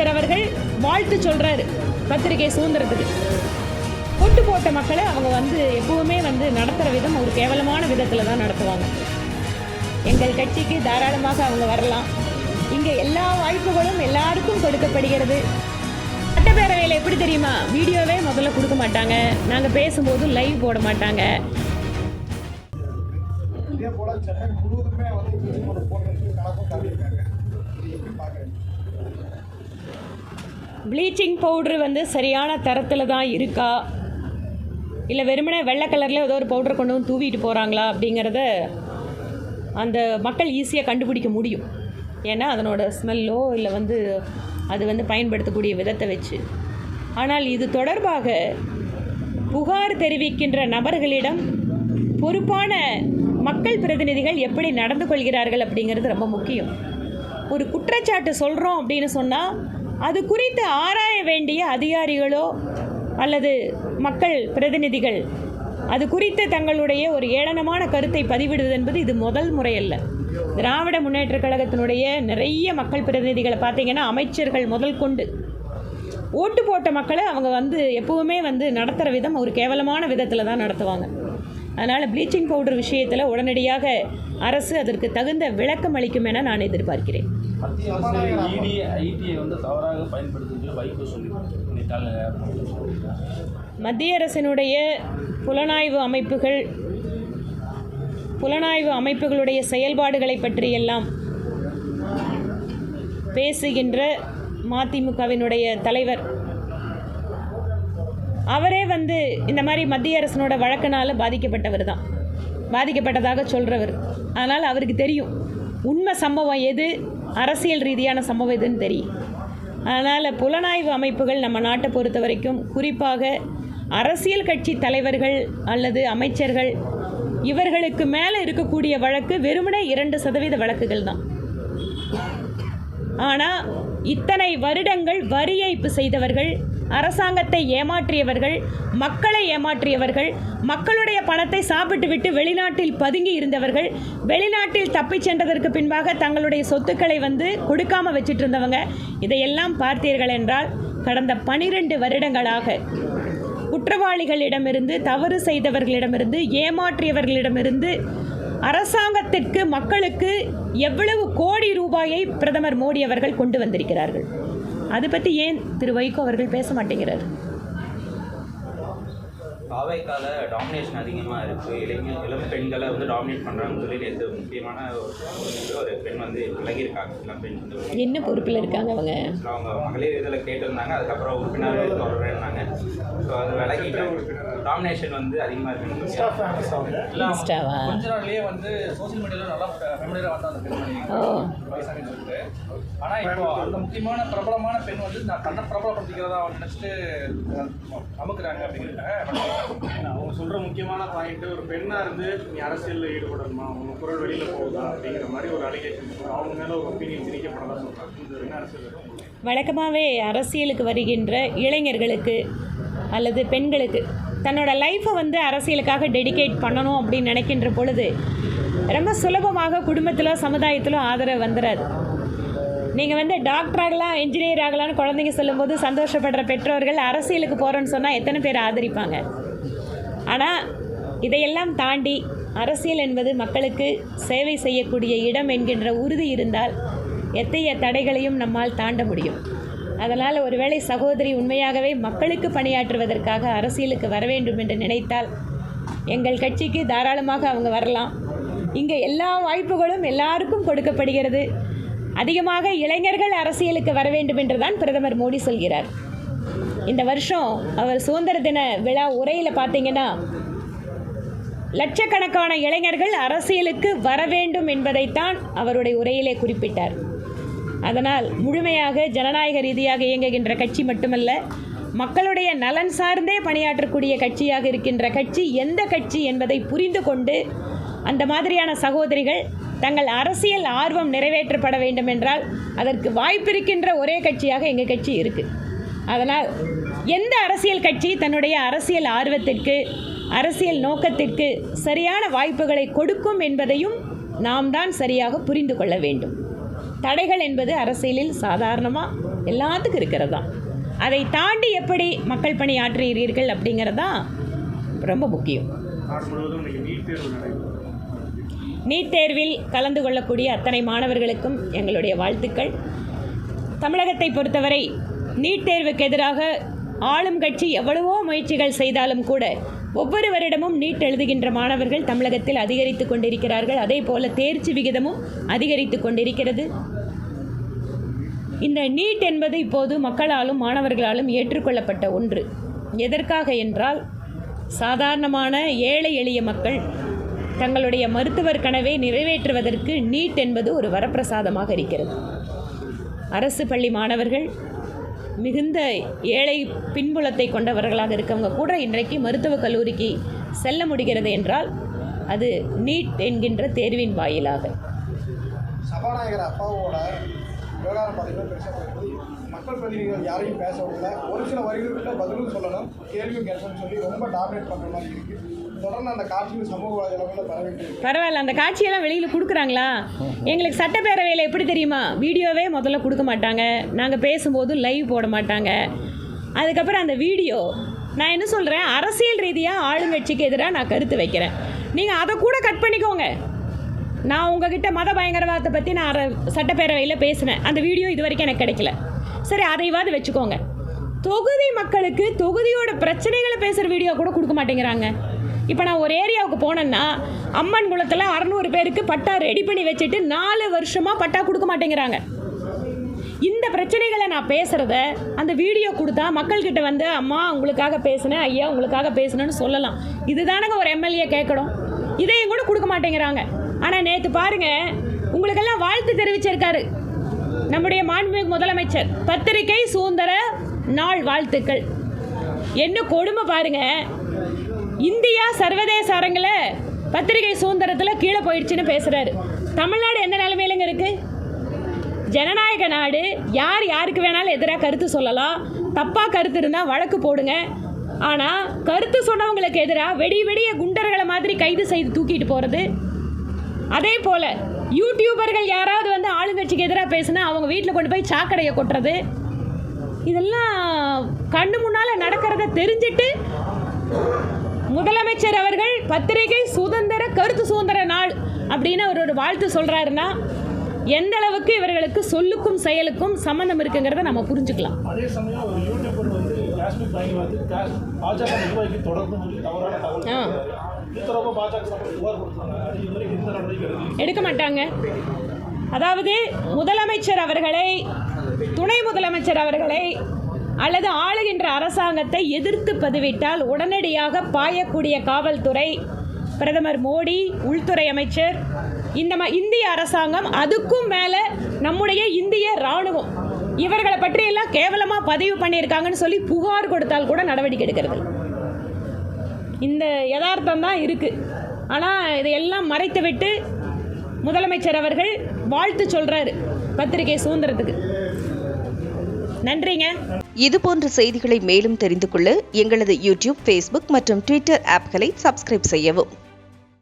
முதலமைச்சர் அவர்கள் வாழ்த்து சொல்கிறாரு பத்திரிகை சுதந்திரத்துக்கு. ஓட்டு போட்ட மக்களை அவங்க எப்பவுமே நடத்துகிற விதம் ஒரு கேவலமான விதத்தில் தான் நடத்துவாங்க. எங்கள் கட்சிக்கு தாராளமாக அவங்க வரலாம். இங்கே எல்லா வாய்ப்புகளும் எல்லாருக்கும் கொடுக்கப்படுகிறது. சட்டப்பேரவையில் எப்படி தெரியுமா, வீடியோவே முதல்ல கொடுக்க மாட்டாங்க, நாங்கள் பேசும்போது லைவ் போட மாட்டாங்க. ப்ளீச்சிங் பவுட்ரு சரியான தரத்தில் தான் இருக்கா, இல்லை வெறுமனே வெள்ளை கலரில் ஏதோ ஒரு பவுடர் கொண்டு வந்து தூவிட்டு போகிறாங்களா அப்படிங்கிறத அந்த மக்கள் ஈஸியாக கண்டுபிடிக்க முடியும். ஏன்னா அதனோட ஸ்மெல்லோ இல்லை அது பயன்படுத்தக்கூடிய விதத்தை வச்சு. ஆனால் இது தொடர்பாக புகார் தெரிவிக்கின்ற நபர்களிடம் பொறுப்பான மக்கள் பிரதிநிதிகள் எப்படி நடந்து கொள்கிறார்கள் அப்படிங்கிறது ரொம்ப முக்கியம். ஒரு குற்றச்சாட்டு சொல்கிறோம் அப்படின்னு சொன்னால் அது குறித்து ஆராய வேண்டிய அதிகாரிகளோ அல்லது மக்கள் பிரதிநிதிகள் அது குறித்து தங்களுடைய ஒரு ஏளனமான கருத்தை பதிவிடுவது என்பது இது முதல் முறையல்ல. திராவிட முன்னேற்றக் கழகத்தினுடைய நிறைய மக்கள் பிரதிநிதிகளை பார்த்தீங்கன்னா, அமைச்சர்கள் முதல் கொண்டு ஓட்டு போட்ட மக்களை அவங்க எப்பவுமே நடத்துகிற விதம் ஒரு கேவலமான விதத்தில் தான் நடத்துவாங்க. அதனால் ப்ளீச்சிங் பவுடர் விஷயத்தில் உடனடியாக அரசு அதற்கு தகுந்த விளக்கம் அளிக்கும் என நான் எதிர்பார்க்கிறேன். மத்திய அரசினுடைய புலனாய்வு அமைப்புகளுடைய செயல்பாடுகளை பற்றியெல்லாம் பேசுகின்ற மதிமுகவினுடைய தலைவர் அவரே இந்த மாதிரி மத்திய அரசினோட வழக்கினால் பாதிக்கப்பட்டதாக சொல்கிறவர். அதனால் அவருக்கு தெரியும் உண்மை சம்பவம் எது, அரசியல் ரீதியான சம்பவம் எதுன்னு தெரியும். அதனால் புலனாய்வு அமைப்புகள் நம்ம நாட்டை பொறுத்த வரைக்கும், குறிப்பாக அரசியல் கட்சி தலைவர்கள் அல்லது அமைச்சர்கள், இவர்களுக்கு மேலே இருக்கக்கூடிய வழக்கு வெறுமனே 2% வழக்குகள் தான். ஆனால் இத்தனை வருடங்கள் வரி ஏய்ப்பு செய்தவர்கள், அரசாங்கத்தை ஏமாற்றியவர்கள், மக்களை ஏமாற்றியவர்கள், மக்களுடைய பணத்தை சாப்பிட்டு விட்டு வெளிநாட்டில் பதுங்கி இருந்தவர்கள், வெளிநாட்டில் தப்பிச் சென்றதற்கு பின்பாக தங்களுடைய சொத்துக்களை கொடுக்காம வச்சுட்டு இருந்தவங்க, இதையெல்லாம் பார்த்தீர்கள் என்றால் கடந்த 12 வருடங்களாக குற்றவாளிகளிடமிருந்து, தவறு செய்தவர்களிடமிருந்து, ஏமாற்றியவர்களிடமிருந்து அரசாங்கத்திற்கு, மக்களுக்கு எவ்வளவு கோடி ரூபாயை பிரதமர் மோடி அவர்கள் கொண்டு வந்திருக்கிறார்கள். அது பற்றி ஏன் திரு வைகோ அவர்கள் பேச மாட்டேங்கிறார்? பாவைக்கால டாமினேஷன் அதிகமாக இருக்குது, இளம் பெண்களை டாமினேட் பண்ணுறாங்கன்னு சொல்லி நேற்று முக்கியமான ஒரு பெண் விலகியிருக்காங்க. இளம் பெண் என்ன பொறுப்பில் இருக்காங்க? அவங்க மகளிர் இதில் கேட்டிருந்தாங்க, அதுக்கப்புறம் உறுப்பினர் தொடர்றாங்க. ஸோ அது விலகிட்டு டாமினேஷன் அதிகமாக இருக்குது. கொஞ்ச நாள்லேயே சோசியல் மீடியாவில் நல்லா ஃபெமிலியராக அந்த பெண்மணி வயசானு சொல்லிட்டு. ஆனால் இப்போ அந்த முக்கியமான பிரபலமான பெண் நான் தன்னை பிரபலப்படுத்திக்கிறதா நினச்சிட்டு அமுக்குறாங்க அப்படிங்கிறாங்க. அவங்க சொல்கிற முக்கியமான பாயிண்ட், ஒரு பெண்ணாக இருந்து நீ அரசியலில் ஈடுபடணுமா, அவங்க குரல் வெளியில் போகுதா அப்படிங்கிற மாதிரி ஒரு அலிகேஷன், அவங்க மேலே ஒரு ஒப்பீனியன் திணிக்கப்படதா சொல்கிறாங்க. இந்த என்ன அரசியல்? வழக்கமாகவே அரசியலுக்கு வருகின்ற இளைஞர்களுக்கு அல்லது பெண்களுக்கு தன்னோட லைஃப்பை அரசியலுக்காக டெடிகேட் பண்ணணும் அப்படின்னு நினைக்கின்ற பொழுது ரொம்ப சுலபமாக குடும்பத்திலோ சமுதாயத்திலோ ஆதரவு வந்துடாது. நீங்கள் டாக்டர் ஆகலாம், என்ஜினியர் ஆகலான்னு குழந்தைங்க சொல்லும்போது சந்தோஷப்படுற பெற்றோர்கள் அரசியலுக்கு போகிறோன்னு சொன்னால் எத்தனை பேர் ஆதரிப்பாங்க? ஆனால் இதையெல்லாம் தாண்டி அரசியல் என்பது மக்களுக்கு சேவை செய்யக்கூடிய இடம் என்கின்ற உறுதி இருந்தால் எத்தகைய தடைகளையும் நம்மால் தாண்ட முடியும். அதனால் ஒருவேளை சகோதரி உண்மையாகவே மக்களுக்கு பணியாற்றுவதற்காக அரசியலுக்கு வர வேண்டும் என்று நினைத்தால் எங்கள் கட்சிக்கு தாராளமாக அவங்க வரலாம். இங்கே எல்லா வாய்ப்புகளும் எல்லாருக்கும் கொடுக்கப்படுகிறது. அதிகமாக இளைஞர்கள் அரசியலுக்கு வர வேண்டும் என்று தான் பிரதமர் மோடி சொல்கிறார். இந்த வருஷம் அவர் சுதந்திர தின விழா உரையில் பார்த்தீங்கன்னா, லட்சக்கணக்கான இளைஞர்கள் அரசியலுக்கு வர வேண்டும் என்பதைத்தான் அவருடைய உரையிலே குறிப்பிட்டார். அதனால் முழுமையாக ஜனநாயக ரீதியாக இயங்குகின்ற கட்சி மட்டுமல்ல, மக்களுடைய நலன் சார்ந்தே பணியாற்றக்கூடிய கட்சியாக இருக்கின்ற கட்சி எந்த கட்சி என்பதை புரிந்து கொண்டு அந்த மாதிரியான சகோதரிகள் தங்கள் அரசியல் ஆர்வம் நிறைவேற்றப்பட வேண்டும் என்றால் அதற்கு வாய்ப்பிருக்கின்ற ஒரே கட்சியாக எங்கள் கட்சி இருக்குது. அதனால் எந்த அரசியல் கட்சி தன்னுடைய அரசியல் ஆர்வத்திற்கு, அரசியல் நோக்கத்திற்கு சரியான வாய்ப்புகளை கொடுக்கும் என்பதையும் நாம் தான் சரியாக புரிந்து கொள்ள வேண்டும். தடைகள் என்பது அரசியலில் சாதாரணமாக எல்லாத்துக்கும் இருக்கிறது தான். அதை தாண்டி எப்படி மக்கள் பணி ஆற்றுகிறீர்கள் அப்படிங்கிறது தான் ரொம்ப முக்கியம். நாடு முழுவதும் இன்னைக்கு நீட் தேர்வு நடைபெறும். நீட் தேர்வில் கலந்து கொள்ளக்கூடிய அத்தனை மாணவர்களுக்கும் எங்களுடைய வாழ்த்துக்கள். தமிழகத்தை பொறுத்தவரை நீட் தேர்வுக்கு எதிராக ஆளும் கட்சி எவ்வளவோ முயற்சிகள் செய்தாலும் கூட ஒவ்வொரு வருடமும் நீட் எழுதுகின்ற மாணவர்கள் தமிழகத்தில் அதிகரித்து கொண்டிருக்கிறார்கள். அதே போல தேர்ச்சி விகிதமும் அதிகரித்து கொண்டிருக்கிறது. இந்த நீட் என்பது இப்போது மக்களாலும் மாணவர்களாலும் ஏற்றுக்கொள்ளப்பட்ட ஒன்று. எதற்காக என்றால் சாதாரணமான ஏழை எளிய மக்கள் தங்களுடைய மருத்துவர் கனவை நிறைவேற்றுவதற்கு நீட் என்பது ஒரு வரப்பிரசாதமாக இருக்கிறது. அரசு பள்ளி மாணவர்கள் மிகுந்த ஏழை பின்புலத்தை கொண்டவர்களாக இருக்கவங்க கூட இன்றைக்கு மருத்துவக் கல்லூரிக்கு செல்ல முடிகிறது என்றால் அது நீட் என்கின்ற தேர்வின் வாயிலாக. சபாநாயகர் அப்பாவோட விவகாரம் பார்த்தீங்கன்னா பெருசாக போயிடுது. மக்கள் பிரதிநிதிகள் யாரையும் பேச விடல. ஒரு சில வரிகளுக்கிட்ட பதிலும் சொல்லணும், கேள்வியும் கேட்கணும்னு சொல்லி ரொம்ப டாமினேட் பண்ணுற மாதிரி இருக்குது. தொடர்ந்து அந்த காட்சிகள் சமூக வலைதளங்களில் பரவிட்டு. பரவாயில்ல, அந்த காட்சியெல்லாம் வெளியில் கொடுக்குறாங்களா? எங்களுக்கு சட்டப்பேரவையில் எப்படி தெரியுமா, வீடியோவே முதல்ல கொடுக்க மாட்டாங்க, நாங்கள் பேசும்போது லைவ் போட மாட்டாங்க. அதுக்கப்புறம் அந்த வீடியோ நான் என்ன சொல்கிறேன், அரசியல் ரீதியாக ஆளுங்கட்சிக்கு எதிராக நான் கருத்து வைக்கிறேன், நீங்கள் அதை கூட கட் பண்ணிக்கோங்க. நான் உங்ககிட்ட மத பயங்கரவாதத்தை பற்றி நான் சட்டப்பேரவையில் பேசினேன், அந்த வீடியோ இது வரைக்கும் எனக்கு கிடைக்கல. சரி, அதைவாது வச்சுக்கோங்க. தொகுதி மக்களுக்கு தொகுதியோட பிரச்சனைகளை பேசுகிற வீடியோ கூட கொடுக்க மாட்டேங்கிறாங்க. இப்போ நான் ஒரு ஏரியாவுக்கு போனேன்னா அம்மன் குளத்தில் 600 பேருக்கு பட்டா ரெடி பண்ணி வச்சுட்டு 4 வருஷமாக பட்டா கொடுக்க மாட்டேங்கிறாங்க. இந்த பிரச்சனைகளை நான் பேசுகிறத அந்த வீடியோ கொடுத்தா மக்கள்கிட்ட வந்து அம்மா உங்களுக்காக பேசினேன், ஐயா உங்களுக்காக பேசினேன்னு சொல்லலாம். இதுதானங்க ஒரு எம்எல்ஏ கேட்கணும். இதையும் கூட கொடுக்க மாட்டேங்கிறாங்க. ஆனால் நேற்று பாருங்கள், உங்களுக்கெல்லாம் வாழ்த்து தெரிவிச்சிருக்காரு நம்முடைய மாண்புமிகு முதலமைச்சர். பத்திரிகை சுதந்திர நாள் வாழ்த்துக்கள். என்ன கொடுமை பாருங்க, இந்தியா சர்வதேச அரங்கில் பத்திரிகை சுதந்திரத்தில் கீழே போயிடுச்சுன்னு பேசுகிறாரு. தமிழ்நாடு எந்த நிலைமையிலங்க இருக்குது? ஜனநாயக நாடு, யார் யாருக்கு வேணாலும் எதிராக கருத்து சொல்லலாம். தப்பாக கருத்து இருந்தால் வழக்கு போடுங்க. ஆனால் கருத்து சொன்னவங்களுக்கு எதிராக வெடிய குண்டர்களை மாதிரி கைது செய்து தூக்கிட்டு போகிறது. அதே போல் யூடியூபர்கள் யாராவது வந்து ஆளுங்கட்சிக்கு எதிராக பேசுனா அவங்க வீட்டில் கொண்டு போய் சாக்கடையை கொட்டுறது, இதெல்லாம் கண்ணு முன்னால் நடக்கிறத தெரிஞ்சிட்டு முதலமைச்சர் அவர்கள் பத்திரிகை சுதந்திர கருத்து சுதந்திர நாள் அப்படின்னு அவர் ஒரு வாழ்த்து சொல்கிறாருன்னா எந்த அளவுக்கு இவர்களுக்கு சொல்லுக்கும் செயலுக்கும் சம்மந்தம் இருக்குங்கிறத நம்ம புரிஞ்சுக்கலாம். அதே சமயம் ஒரு யூடியூபர் வந்து காஷ்மீர் பயங்கரவாதத்தில் பாஜக நிர்வாகிக்கு தொடர்ந்து தவறான தகவல் தொடர்பு பாஜக புகார் கொடுத்தாங்க. அது இதுவரை எந்த நடவடிக்கை எடுக்க மாட்டாங்க. அதாவது முதலமைச்சர் அவர்களை, துணை முதலமைச்சர் அவர்களை அல்லது ஆளுகின்ற அரசாங்கத்தை எதிர்த்து பதிவிட்டால் உடனடியாக பாயக்கூடிய காவல்துறை, பிரதமர் மோடி, உள்துறை அமைச்சர், இந்திய அரசாங்கம், அதுக்கும் மேலே நம்முடைய இந்திய இராணுவம் இவர்களை பற்றியெல்லாம் கேவலமாக பதிவு பண்ணியிருக்காங்கன்னு சொல்லி புகார் கொடுத்தால் கூட நடவடிக்கை எடுக்கிறது. இந்த யதார்த்தம் தான் இருக்குது. ஆனால் இதையெல்லாம் மறைத்து விட்டு முதலமைச்சர் அவர்கள் வாழ்த்து சொல்கிறாரு பத்திரிகை சுதந்திரத்துக்கு. நன்றிங்க. இதுபோன்ற செய்திகளை மேலும் தெரிந்து கொள்ள எங்களது யூடியூப், ஃபேஸ்புக் மற்றும் ட்விட்டர் ஆப்களை சப்ஸ்கிரைப் செய்யவும்.